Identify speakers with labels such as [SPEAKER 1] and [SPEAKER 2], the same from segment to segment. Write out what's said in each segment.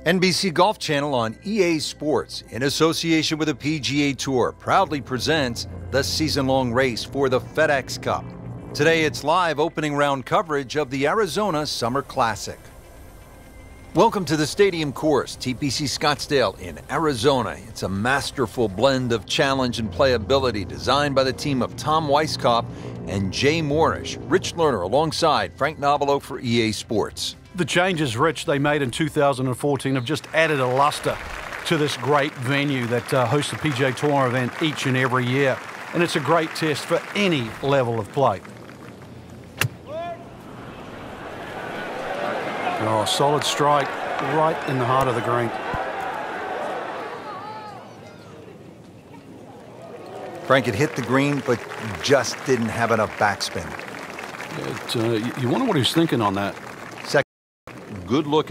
[SPEAKER 1] NBC Golf Channel on EA Sports, in association with the PGA Tour, proudly presents the season-long race for the FedEx Cup. Today it's live opening round coverage of the Arizona Summer Classic. Welcome to the Stadium Course, TPC Scottsdale in Arizona. It's a masterful blend of challenge and playability designed by the team of Tom Weisskopf and Jay Moorish. Rich Lerner alongside Frank Nobilo for EA Sports.
[SPEAKER 2] The changes, Rich, they made in 2014 have just added a luster to this great venue that hosts the PGA Tour event each and every year. And it's a great test for any level of play. Oh, solid strike right in the heart of the green.
[SPEAKER 1] Frank, it hit the green, but just didn't have enough backspin.
[SPEAKER 2] You wonder what he's thinking on that.
[SPEAKER 1] Good look.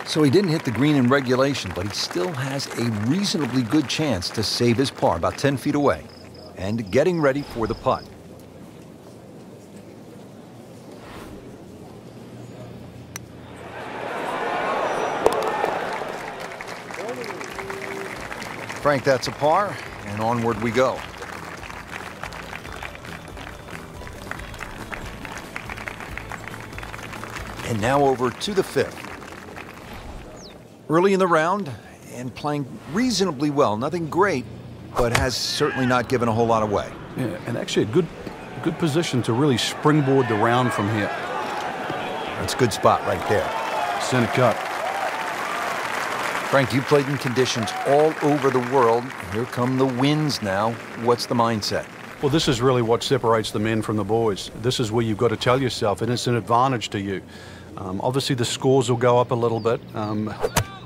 [SPEAKER 1] So he didn't hit the green in regulation, but he still has a reasonably good chance to save his par about 10 feet away and getting ready for the putt. Frank, that's a par, and onward we go. And now over to the fifth. Early in the round and playing reasonably well. Nothing great, but has certainly not given a whole lot away.
[SPEAKER 2] Yeah, and actually a good position to really springboard the round from here.
[SPEAKER 1] That's a good spot right there.
[SPEAKER 2] Center cut.
[SPEAKER 1] Frank, you played in conditions all over the world. Here come the winds now. What's the mindset?
[SPEAKER 2] Well, this is really what separates the men from the boys. This is where you've got to tell yourself, and it's an advantage to you. Obviously, the scores will go up a little bit,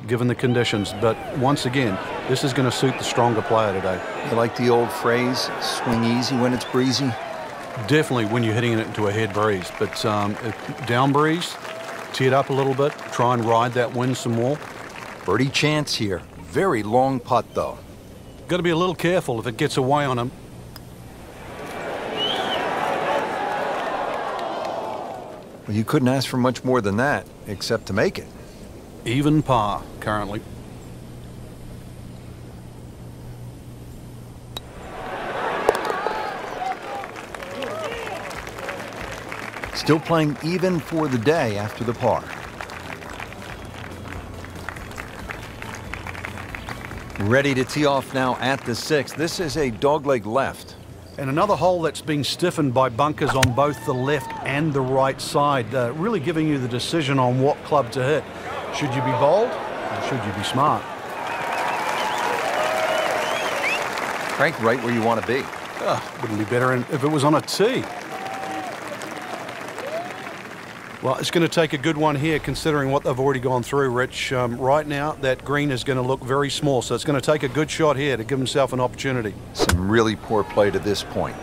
[SPEAKER 2] given the conditions. But once again, this is going to suit the stronger player today.
[SPEAKER 1] You like the old phrase, swing easy when it's breezy?
[SPEAKER 2] Definitely when you're hitting it into a head breeze. But down breeze, tee it up a little bit, try and ride that wind some more.
[SPEAKER 1] Birdie chance here. Very long putt, though.
[SPEAKER 2] Got to be a little careful if it gets away on him.
[SPEAKER 1] Well, you couldn't ask for much more than that, except to make it.
[SPEAKER 2] Even par, currently.
[SPEAKER 1] Still playing even for the day after the par. Ready to tee off now at the sixth. This is a dogleg left.
[SPEAKER 2] And another hole that's been stiffened by bunkers on both the left and the right side, really giving you the decision on what club to hit. Should you be bold or should you be smart?
[SPEAKER 1] Frank, right where you want to be.
[SPEAKER 2] Wouldn't be better if it was on a tee. Well, it's going to take a good one here considering what they've already gone through, Rich. Right now, that green is going to look very small, so it's going to take a good shot here to give himself an opportunity.
[SPEAKER 1] Some really poor play to this point.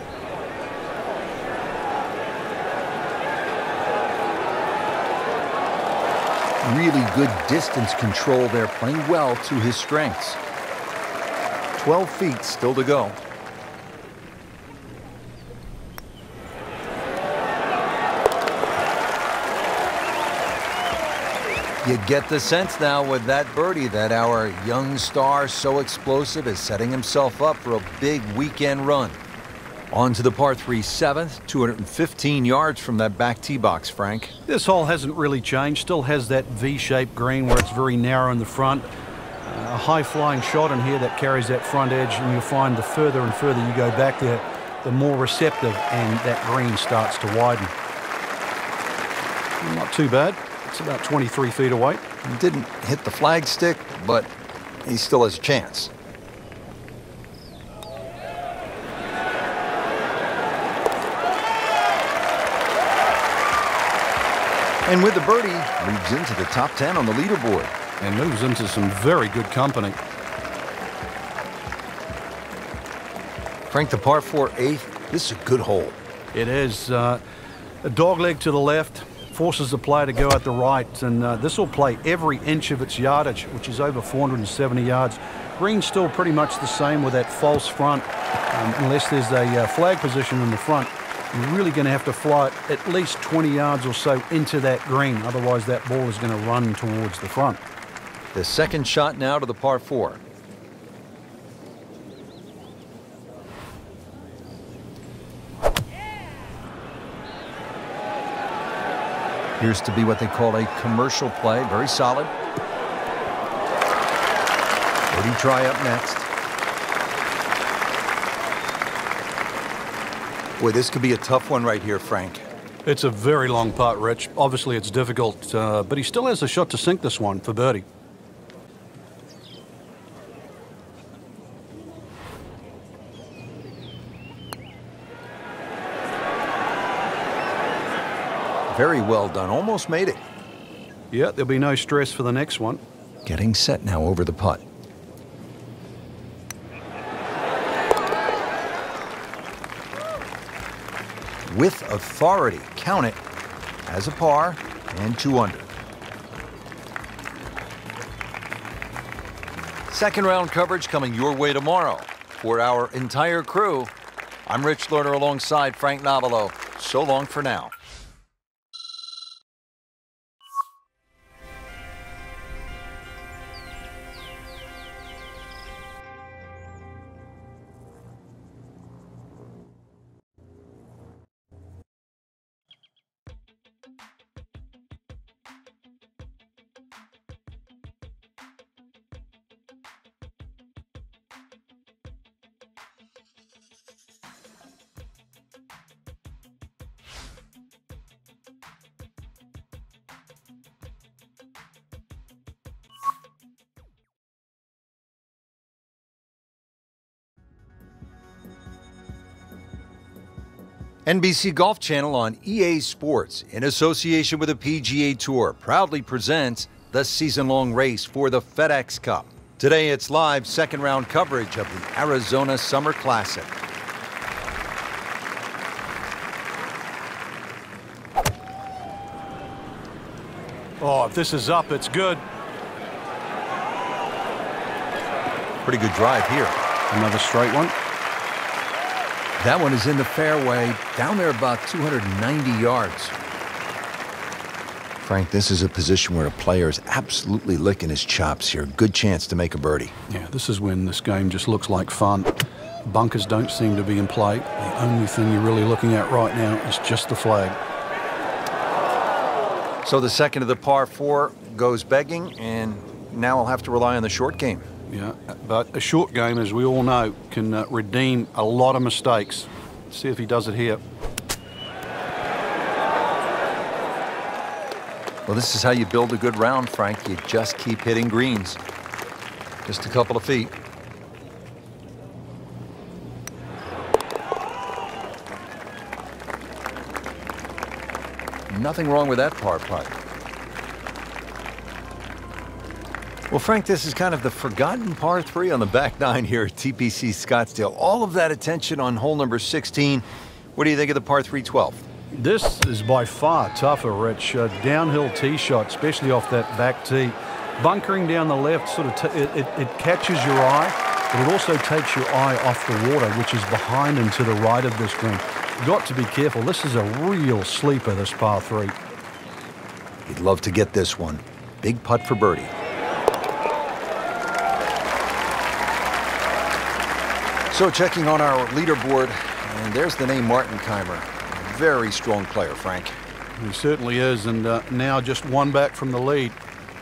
[SPEAKER 1] Really good distance control there, playing well to his strengths. 12 feet still to go. You get the sense now with that birdie that our young star, so explosive, is setting himself up for a big weekend run. On to the par 3 7th, 215 yards from that back tee box, Frank.
[SPEAKER 2] This hole hasn't really changed. Still has that V-shaped green where it's very narrow in the front. A high-flying shot in here that carries that front edge, and you'll find the further and further you go back there, the more receptive and that green starts to widen. Not too bad. It's about 23 feet away.
[SPEAKER 1] He didn't hit the flagstick, but he still has a chance. And with the birdie, moves into the top 10 on the leaderboard.
[SPEAKER 2] And moves into some very good company.
[SPEAKER 1] Frank, the par 4 8th, this is a good hole.
[SPEAKER 2] It is. A dogleg to the left, forces the player to go out the right, and this will play every inch of its yardage, which is over 470 yards, Green's still pretty much the same with that false front. Unless there's a flag position in the front, you're really going to have to fly it at least 20 yards or so into that green. Otherwise, that ball is going to run towards the front.
[SPEAKER 1] The second shot now to the par 4. Appears to be what they call a commercial play. Very solid. Birdie try up next. Boy, this could be a tough one right here, Frank.
[SPEAKER 2] It's a very long putt, Rich. Obviously, it's difficult, but he still has a shot to sink this one for birdie.
[SPEAKER 1] Very well done. Almost made it.
[SPEAKER 2] Yeah, there'll be no stress for the next one.
[SPEAKER 1] Getting set now over the putt. With authority, count it as a par and 2 under. Second round coverage coming your way tomorrow. For our entire crew, I'm Rich Lerner alongside Frank Nobilo. So long for now. NBC Golf Channel on EA Sports, in association with the PGA Tour, proudly presents the season-long race for the FedEx Cup. Today it's live second-round coverage of the Arizona Summer Classic.
[SPEAKER 2] Oh, if this is up, it's good.
[SPEAKER 1] Pretty good drive here.
[SPEAKER 2] Another straight one.
[SPEAKER 1] That one is in the fairway, down there about 290 yards. Frank, this is a position where a player is absolutely licking his chops here. Good chance to make a birdie.
[SPEAKER 2] Yeah, this is when this game just looks like fun. Bunkers don't seem to be in play. The only thing you're really looking at right now is just the flag.
[SPEAKER 1] So the second of the par 4 goes begging, and now I'll have to rely on the short game.
[SPEAKER 2] Yeah, but a short game, as we all know, can redeem a lot of mistakes. Let's see if he does it here.
[SPEAKER 1] Well, this is how you build a good round, Frank. You just keep hitting greens. Just a couple of feet. Nothing wrong with that par putt. Well, Frank, this is kind of the forgotten par 3 on the back 9 here at TPC Scottsdale. All of that attention on hole number 16. What do you think of the par 3 12th?
[SPEAKER 2] This is by far tougher, Rich. Downhill tee shot, especially off that back tee. Bunkering down the left, sort of it catches your eye, but it also takes your eye off the water, which is behind and to the right of this green. You've got to be careful. This is a real sleeper, this par 3.
[SPEAKER 1] You'd love to get this one. Big putt for birdie. So checking on our leaderboard, and there's the name Martin Keimer. Very strong player, Frank.
[SPEAKER 2] He certainly is, and now just one back from the lead.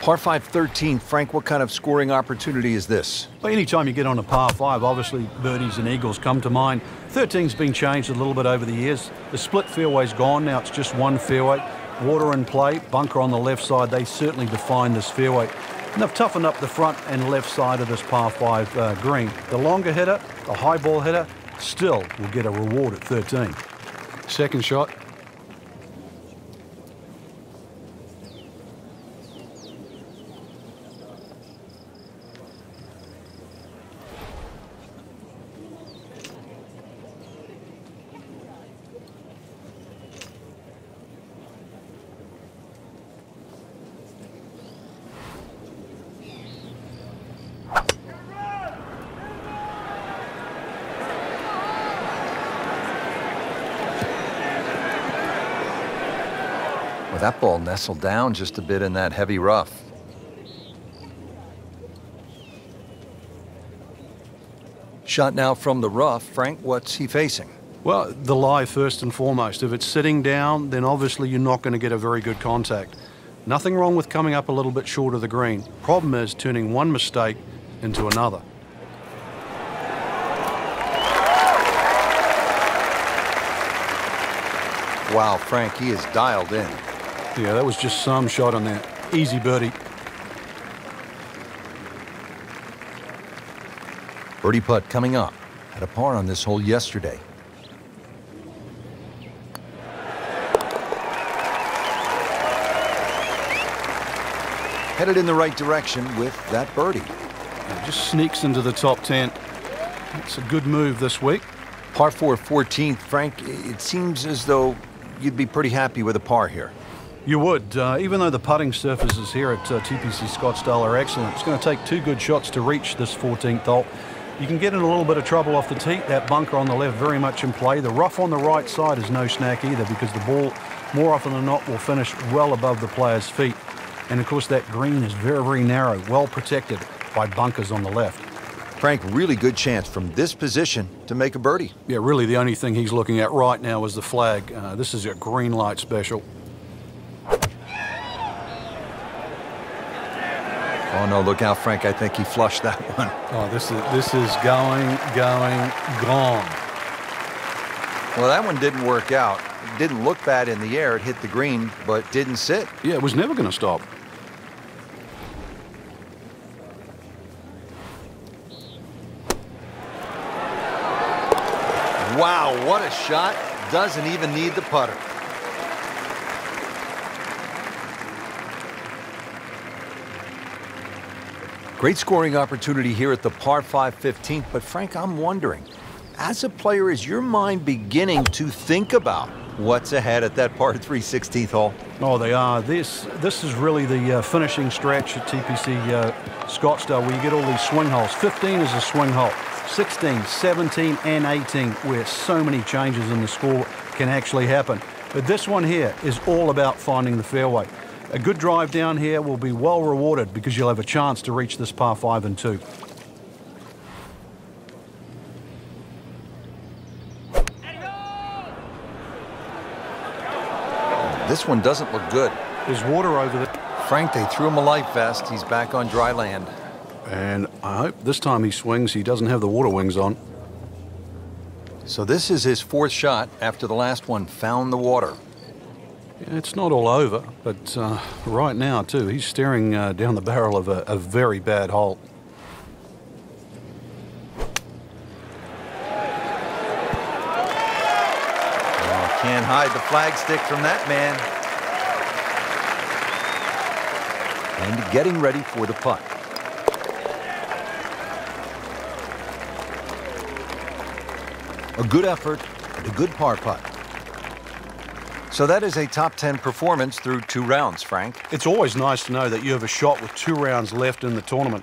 [SPEAKER 1] Par 5 13, Frank, what kind of scoring opportunity is this?
[SPEAKER 2] Well, anytime you get on a par 5, obviously birdies and eagles come to mind. 13's been changed a little bit over the years. The split fairway's gone, now it's just one fairway. Water in play, bunker on the left side, they certainly define this fairway. And they've toughened up the front and left side of this par 5 green. The longer hitter, the high ball hitter, still will get a reward at 13. Second shot.
[SPEAKER 1] Well, that ball nestled down just a bit in that heavy rough. Shot now from the rough. Frank, what's he facing?
[SPEAKER 2] Well, the lie first and foremost. If it's sitting down, then obviously you're not going to get a very good contact. Nothing wrong with coming up a little bit short of the green. Problem is turning one mistake into another.
[SPEAKER 1] Wow, Frank, he is dialed in.
[SPEAKER 2] Yeah, that was just some shot on that. Easy birdie.
[SPEAKER 1] Birdie putt coming up. Had a par on this hole yesterday. Headed in the right direction with that birdie.
[SPEAKER 2] It just sneaks into the top 10. It's a good move this week.
[SPEAKER 1] Par 4 14th. Frank, it seems as though you'd be pretty happy with a par here.
[SPEAKER 2] You would, even though the putting surfaces here at TPC Scottsdale are excellent. It's going to take 2 good shots to reach this 14th hole. You can get in a little bit of trouble off the tee. That bunker on the left very much in play. The rough on the right side is no snack either, because the ball, more often than not, will finish well above the player's feet. And of course that green is very, very narrow, well protected by bunkers on the left.
[SPEAKER 1] Frank, really good chance from this position to make a birdie.
[SPEAKER 2] Yeah, really the only thing he's looking at right now is the flag. This is a green light special.
[SPEAKER 1] Oh no, look out, Frank. I think he flushed that one.
[SPEAKER 2] Oh, this is going, gone.
[SPEAKER 1] Well, that one didn't work out. It didn't look bad in the air. It hit the green, but didn't sit.
[SPEAKER 2] Yeah, it was never going to stop.
[SPEAKER 1] Wow, what a shot. Doesn't even need the putter. Great scoring opportunity here at the par 5 15th, but Frank, I'm wondering, as a player, is your mind beginning to think about what's ahead at that par 3 16th hole?
[SPEAKER 2] Oh, they are. This is really the finishing stretch at TPC Scottsdale, where you get all these swing holes. 15 is a swing hole. 16, 17, and 18, where so many changes in the score can actually happen. But this one here is all about finding the fairway. A good drive down here will be well rewarded, because you'll have a chance to reach this par 5 and 2.
[SPEAKER 1] This one doesn't look good.
[SPEAKER 2] There's water over there.
[SPEAKER 1] Frank, they threw him a life vest. He's back on dry land.
[SPEAKER 2] And I hope this time he swings, he doesn't have the water wings on.
[SPEAKER 1] So this is his 4th shot after the last one found the water.
[SPEAKER 2] Yeah, it's not all over, but right now, too, he's staring down the barrel of a very bad hole.
[SPEAKER 1] Oh, can't hide the flagstick from that man. And getting ready for the putt. A good effort and a good par putt. So that is a top 10 performance through 2 rounds, Frank.
[SPEAKER 2] It's always nice to know that you have a shot with 2 rounds left in the tournament.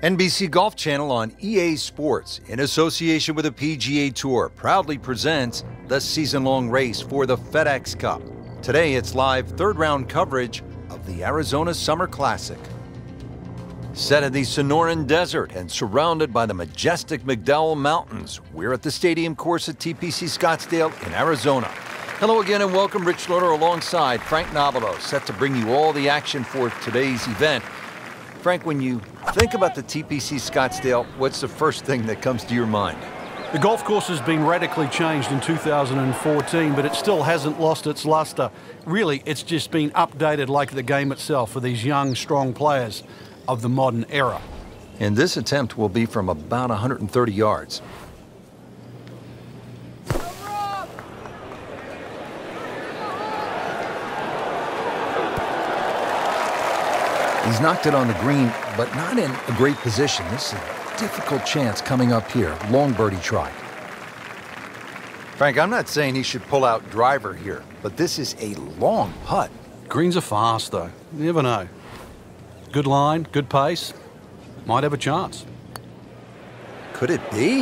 [SPEAKER 1] NBC Golf Channel on EA Sports, in association with the PGA Tour, proudly presents the season-long race for the FedEx Cup. Today, it's live 3rd-round coverage of the Arizona Summer Classic. Set in the Sonoran Desert and surrounded by the majestic McDowell Mountains, we're at the stadium course at TPC Scottsdale in Arizona. Hello again and welcome. Rich Slaughter alongside Frank Nobilo, set to bring you all the action for today's event. Frank, when you think about the TPC Scottsdale, what's the first thing that comes to your mind?
[SPEAKER 2] The golf course has been radically changed in 2014, but it still hasn't lost its luster. Really, it's just been updated like the game itself for these young, strong players of the modern era.
[SPEAKER 1] And this attempt will be from about 130 yards. He's knocked it on the green, but not in a great position. This is a difficult chance coming up here. Long birdie try. Frank, I'm not saying he should pull out driver here, but this is a long putt.
[SPEAKER 2] Greens are fast, though. You never know. Good line, good pace. Might have a chance.
[SPEAKER 1] Could it be?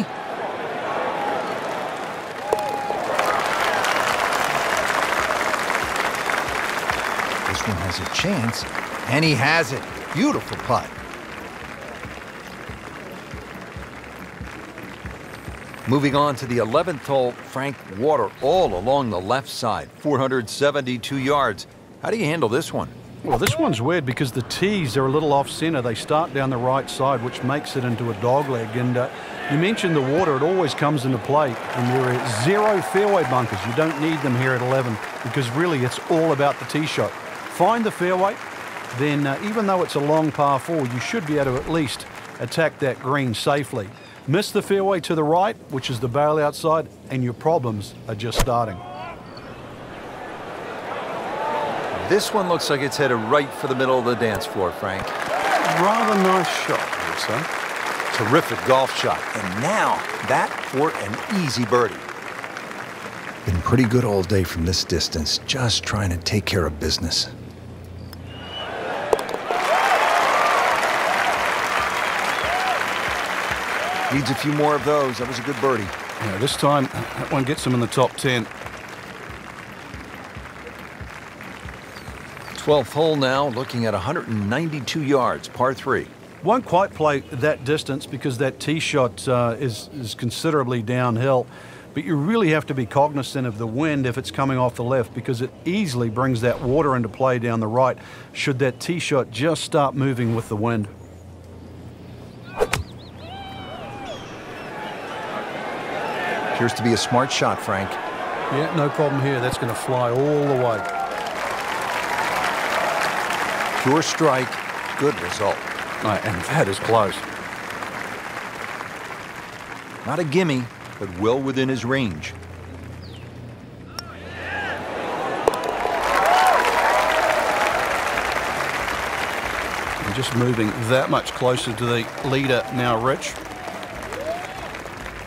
[SPEAKER 1] This one has a chance. And he has it. Beautiful putt. Moving on to the 11th hole, Frank, water all along the left side, 472 yards. How do you handle this one?
[SPEAKER 2] Well, this one's weird because the tees are a little off-center. They start down the right side, which makes it into a dogleg. And you mentioned the water. It always comes into play. And there are 0 fairway bunkers. You don't need them here at 11 because really it's all about the tee shot. Find the fairway. Then even though it's a long par 4, you should be able to at least attack that green safely. Miss the fairway to the right, which is the bailout side, and your problems are just starting.
[SPEAKER 1] This one looks like it's headed right for the middle of the dance floor, Frank.
[SPEAKER 2] Rather nice shot, I would say.
[SPEAKER 1] Terrific golf shot. And now that for an easy birdie. Been pretty good all day from this distance, just trying to take care of business. Needs a few more of those. That was a good birdie.
[SPEAKER 2] Yeah, this time that one gets him in the top 10.
[SPEAKER 1] 12th hole now, looking at 192 yards, par 3.
[SPEAKER 2] Won't quite play that distance because that tee shot is considerably downhill. But you really have to be cognizant of the wind if it's coming off the left because it easily brings that water into play down the right should that tee shot just start moving with the wind.
[SPEAKER 1] Appears to be a smart shot, Frank.
[SPEAKER 2] Yeah, no problem here. That's going to fly all the way.
[SPEAKER 1] Pure strike, good result.
[SPEAKER 2] Right, and that is close.
[SPEAKER 1] Not a gimme, but well within his range.
[SPEAKER 2] And just moving that much closer to the leader now, Rich.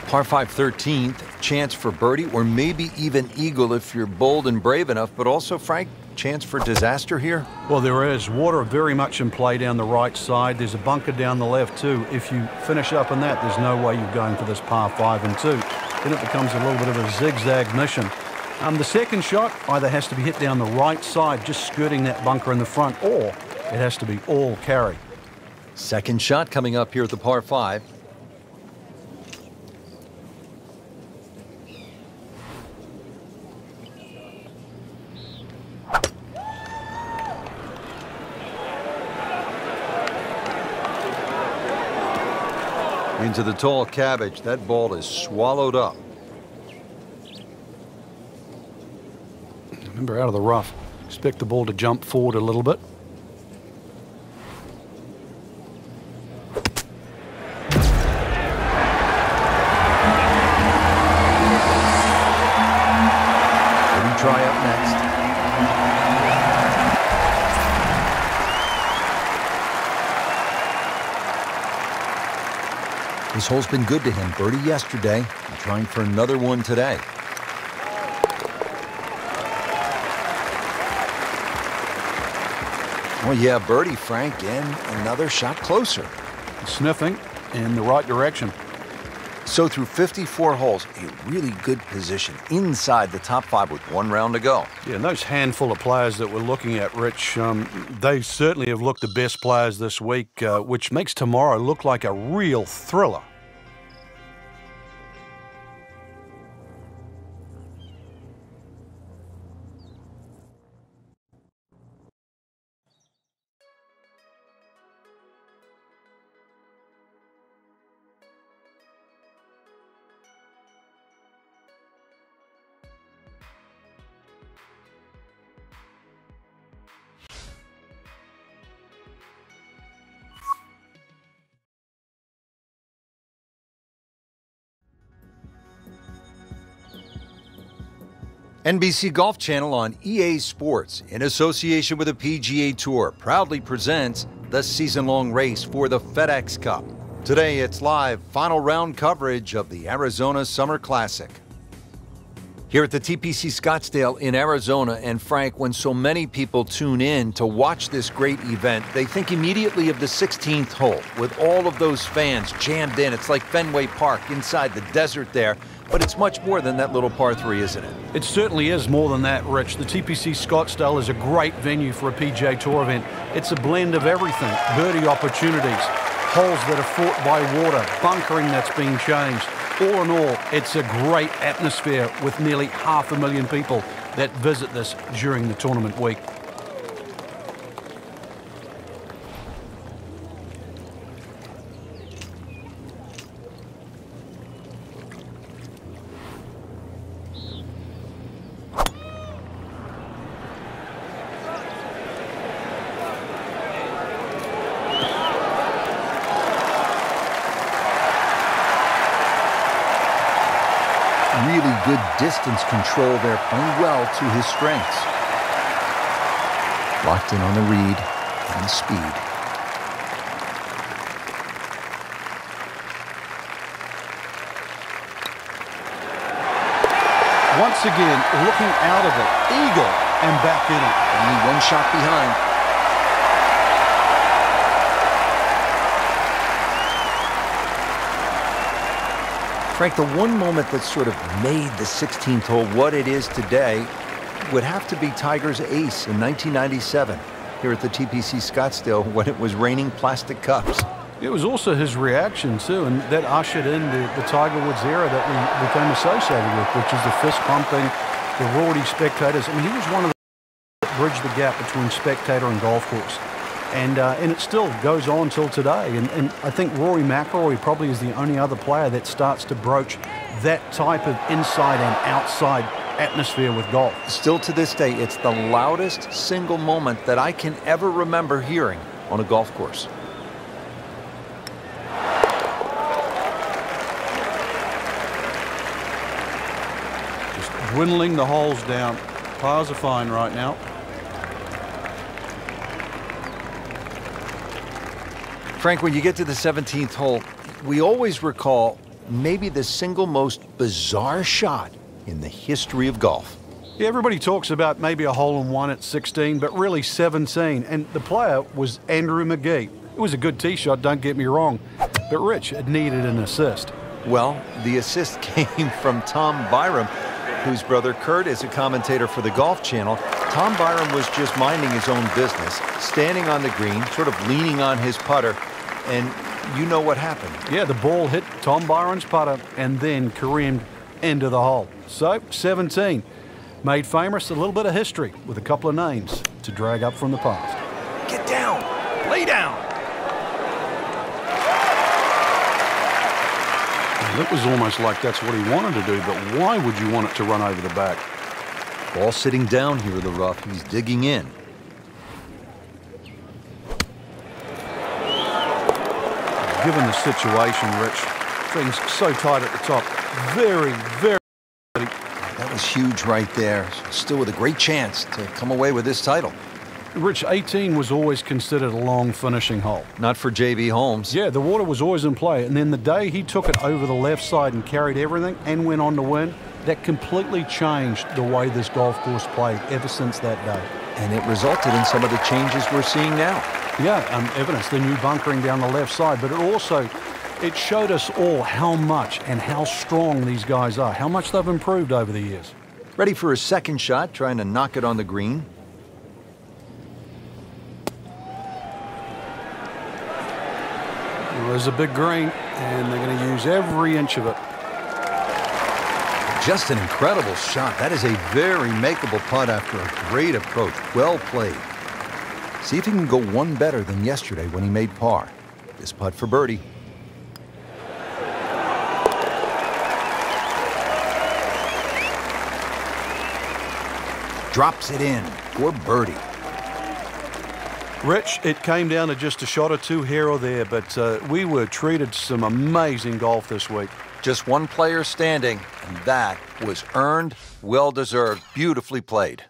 [SPEAKER 1] Par 5 13th, chance for birdie or maybe even eagle if you're bold and brave enough, but also, Frank, chance for disaster here?
[SPEAKER 2] Well, there is. Water very much in play down the right side. There's a bunker down the left too. If you finish up in that, there's no way you're going for this par 5 and 2. Then it becomes a little bit of a zigzag mission. The second shot either has to be hit down the right side, just skirting that bunker in the front, or it has to be all carry.
[SPEAKER 1] Second shot coming up here at the par 5. Into the tall cabbage. That ball is swallowed up.
[SPEAKER 2] Remember, out of the rough. Expect the ball to jump forward a little bit.
[SPEAKER 1] Let try up next. This hole's been good to him. Birdie yesterday. I'm trying for another one today. Oh yeah, birdie, Frank, and another shot closer.
[SPEAKER 2] Sniffing in the right direction.
[SPEAKER 1] So through 54 holes, a really good position inside the top 5 with 1 round to go.
[SPEAKER 2] Yeah, and those handful of players that we're looking at, Rich, they certainly have looked the best players this week, which makes tomorrow look like a real thriller.
[SPEAKER 1] NBC Golf Channel on EA Sports, in association with the PGA Tour, proudly presents the season-long race for the FedEx Cup. Today, it's live final round coverage of the Arizona Summer Classic. Here at the TPC Scottsdale in Arizona, and Frank, when so many people tune in to watch this great event, they think immediately of the 16th hole, with all of those fans jammed in. It's like Fenway Park inside the desert there. But it's much more than that little par 3, isn't it?
[SPEAKER 2] It certainly is more than that, Rich. The TPC Scottsdale is a great venue for a PGA Tour event. It's a blend of everything. Birdie opportunities, holes that are fought by water, bunkering that's been changed. All in all, it's a great atmosphere with nearly 500,000 people that visit this during the tournament week.
[SPEAKER 1] Really good distance control there, playing well to his strengths. Locked in on the read and speed.
[SPEAKER 2] Once again, looking out of it, eagle and back in it.
[SPEAKER 1] Only one shot behind. Frank, the one moment that sort of made the 16th hole what it is today would have to be Tiger's ace in 1997 here at the TPC Scottsdale when it was raining plastic cups.
[SPEAKER 2] It was also his reaction, too, and that ushered in the Tiger Woods era that we became associated with, which is the fist pumping, the rowdy spectators. I mean, he was one of the that bridged the gap between spectator and golf course. And it still goes on till today. And I think Rory Mcilroy probably is the only other player that starts to broach that type of inside and outside atmosphere with golf.
[SPEAKER 1] Still to this day, it's the loudest single moment that I can ever remember hearing on a golf course.
[SPEAKER 2] Just dwindling the holes down. Pars are fine right now.
[SPEAKER 1] Frank, when you get to the 17th hole, we always recall maybe the single most bizarre shot in the history of golf.
[SPEAKER 2] Yeah, everybody talks about maybe a hole-in-one at 16, but really 17. And the player was Andrew McGee. It was a good tee shot, don't get me wrong. But Rich, it needed an assist.
[SPEAKER 1] Well, the assist came from Tom Byram, whose brother Kurt is a commentator for the Golf Channel. Tom Byram was just minding his own business, standing on the green, sort of leaning on his putter, and you know what happened.
[SPEAKER 2] Yeah, the ball hit Tom Byram's putter and then careened into the hole. So, 17. Made famous a little bit of history with a couple of names to drag up from the past.
[SPEAKER 1] Get down. Lay down.
[SPEAKER 2] It was almost like that's what he wanted to do, but why would you want it to run over the back?
[SPEAKER 1] Ball sitting down here in the rough. He's digging in.
[SPEAKER 2] Given the situation, Rich, things so tight at the top. Very, very.
[SPEAKER 1] That was huge right there. Still with a great chance to come away with this title.
[SPEAKER 2] Rich, 18 was always considered a long finishing hole.
[SPEAKER 1] Not for J.B. Holmes.
[SPEAKER 2] Yeah, the water was always in play. And then the day he took it over the left side and carried everything and went on to win, that completely changed the way this golf course played ever since that day.
[SPEAKER 1] And it resulted in some of the changes we're seeing now.
[SPEAKER 2] Yeah, evidence, the new bunkering down the left side. But it showed us all how much and how strong these guys are, how much they've improved over the years.
[SPEAKER 1] Ready for his second shot, trying to knock it on the green.
[SPEAKER 2] There's a big green, and they're going to use every inch of it.
[SPEAKER 1] Just an incredible shot. That is a very makeable putt after a great approach. Well played. See if he can go one better than yesterday when he made par. This putt for birdie. Drops it in for birdie.
[SPEAKER 2] Rich, it came down to just a shot or two here or there, but we were treated to some amazing golf this week.
[SPEAKER 1] Just one player standing, and that was earned, well-deserved, beautifully played.